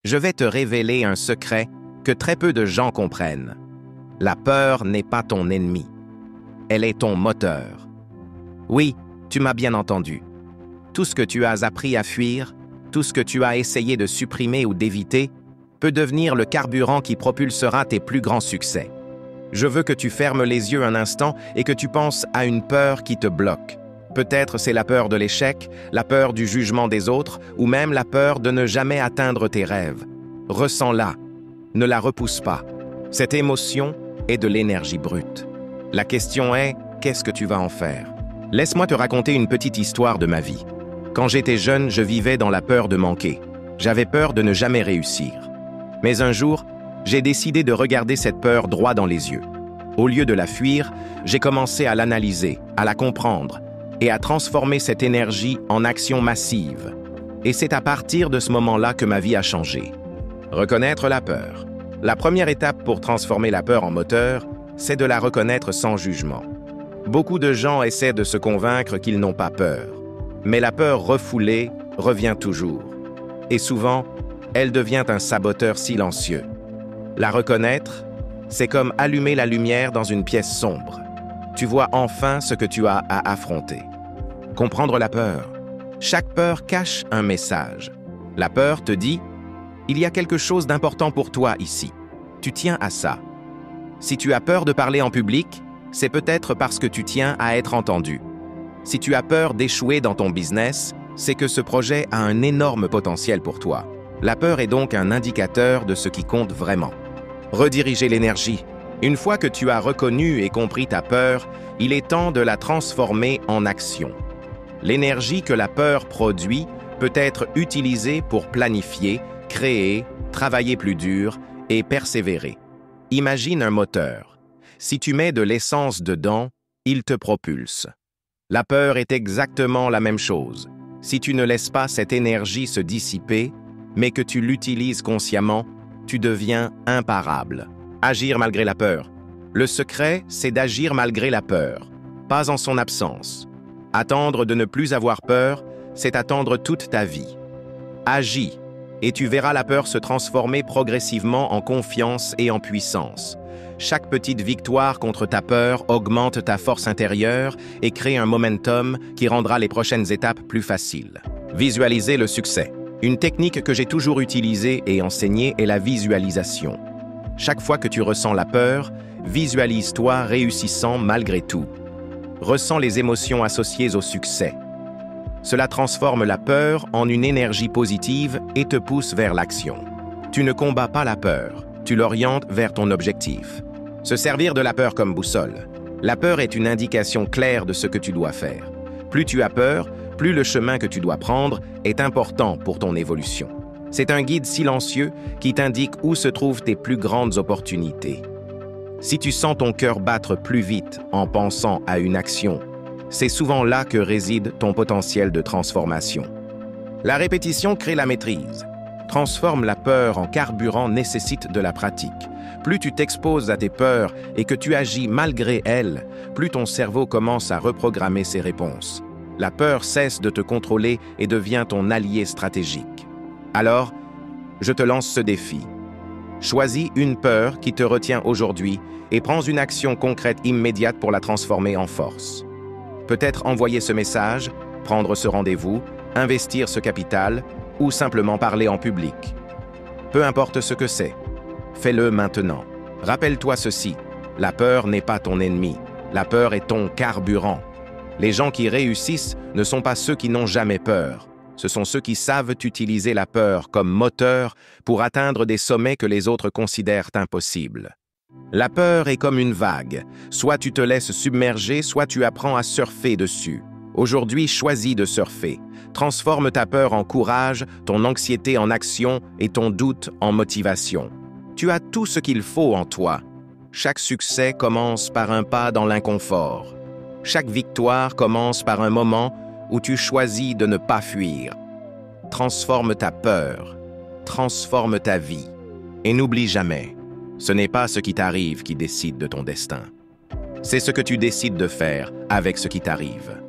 Je vais te révéler un secret que très peu de gens comprennent. La peur n'est pas ton ennemi. Elle est ton moteur. Oui, tu m'as bien entendu. Tout ce que tu as appris à fuir, tout ce que tu as essayé de supprimer ou d'éviter, peut devenir le carburant qui propulsera tes plus grands succès. Je veux que tu fermes les yeux un instant et que tu penses à une peur qui te bloque. Peut-être c'est la peur de l'échec, la peur du jugement des autres, ou même la peur de ne jamais atteindre tes rêves. Ressens-la. Ne la repousse pas. Cette émotion est de l'énergie brute. La question est, qu'est-ce que tu vas en faire? Laisse-moi te raconter une petite histoire de ma vie. Quand j'étais jeune, je vivais dans la peur de manquer. J'avais peur de ne jamais réussir. Mais un jour, j'ai décidé de regarder cette peur droit dans les yeux. Au lieu de la fuir, j'ai commencé à l'analyser, à la comprendre et à transformer cette énergie en action massive. Et c'est à partir de ce moment-là que ma vie a changé. Reconnaître la peur. La première étape pour transformer la peur en moteur, c'est de la reconnaître sans jugement. Beaucoup de gens essaient de se convaincre qu'ils n'ont pas peur. Mais la peur refoulée revient toujours. Et souvent, elle devient un saboteur silencieux. La reconnaître, c'est comme allumer la lumière dans une pièce sombre. Tu vois enfin ce que tu as à affronter. Comprendre la peur. Chaque peur cache un message. La peur te dit « Il y a quelque chose d'important pour toi ici. Tu tiens à ça. » Si tu as peur de parler en public, c'est peut-être parce que tu tiens à être entendu. Si tu as peur d'échouer dans ton business, c'est que ce projet a un énorme potentiel pour toi. La peur est donc un indicateur de ce qui compte vraiment. Rediriger l'énergie. Une fois que tu as reconnu et compris ta peur, il est temps de la transformer en action. L'énergie que la peur produit peut être utilisée pour planifier, créer, travailler plus dur et persévérer. Imagine un moteur. Si tu mets de l'essence dedans, il te propulse. La peur est exactement la même chose. Si tu ne laisses pas cette énergie se dissiper, mais que tu l'utilises consciemment, tu deviens imparable. Agir malgré la peur. Le secret, c'est d'agir malgré la peur, pas en son absence. Attendre de ne plus avoir peur, c'est attendre toute ta vie. Agis, et tu verras la peur se transformer progressivement en confiance et en puissance. Chaque petite victoire contre ta peur augmente ta force intérieure et crée un momentum qui rendra les prochaines étapes plus faciles. Visualiser le succès. Une technique que j'ai toujours utilisée et enseignée est la visualisation. Chaque fois que tu ressens la peur, visualise-toi réussissant malgré tout. Ressens les émotions associées au succès. Cela transforme la peur en une énergie positive et te pousse vers l'action. Tu ne combats pas la peur, tu l'orientes vers ton objectif. Se servir de la peur comme boussole. La peur est une indication claire de ce que tu dois faire. Plus tu as peur, plus le chemin que tu dois prendre est important pour ton évolution. C'est un guide silencieux qui t'indique où se trouvent tes plus grandes opportunités. Si tu sens ton cœur battre plus vite en pensant à une action, c'est souvent là que réside ton potentiel de transformation. La répétition crée la maîtrise. Transforme la peur en carburant nécessite de la pratique. Plus tu t'exposes à tes peurs et que tu agis malgré elles, plus ton cerveau commence à reprogrammer ses réponses. La peur cesse de te contrôler et devient ton allié stratégique. Alors, je te lance ce défi. Choisis une peur qui te retient aujourd'hui et prends une action concrète immédiate pour la transformer en force. Peut-être envoyer ce message, prendre ce rendez-vous, investir ce capital ou simplement parler en public. Peu importe ce que c'est, fais-le maintenant. Rappelle-toi ceci, la peur n'est pas ton ennemi, la peur est ton carburant. Les gens qui réussissent ne sont pas ceux qui n'ont jamais peur. Ce sont ceux qui savent utiliser la peur comme moteur pour atteindre des sommets que les autres considèrent impossibles. La peur est comme une vague. Soit tu te laisses submerger, soit tu apprends à surfer dessus. Aujourd'hui, choisis de surfer. Transforme ta peur en courage, ton anxiété en action et ton doute en motivation. Tu as tout ce qu'il faut en toi. Chaque succès commence par un pas dans l'inconfort. Chaque victoire commence par un moment où tu choisis de ne pas fuir. Transforme ta peur, transforme ta vie. Et n'oublie jamais, ce n'est pas ce qui t'arrive qui décide de ton destin. C'est ce que tu décides de faire avec ce qui t'arrive.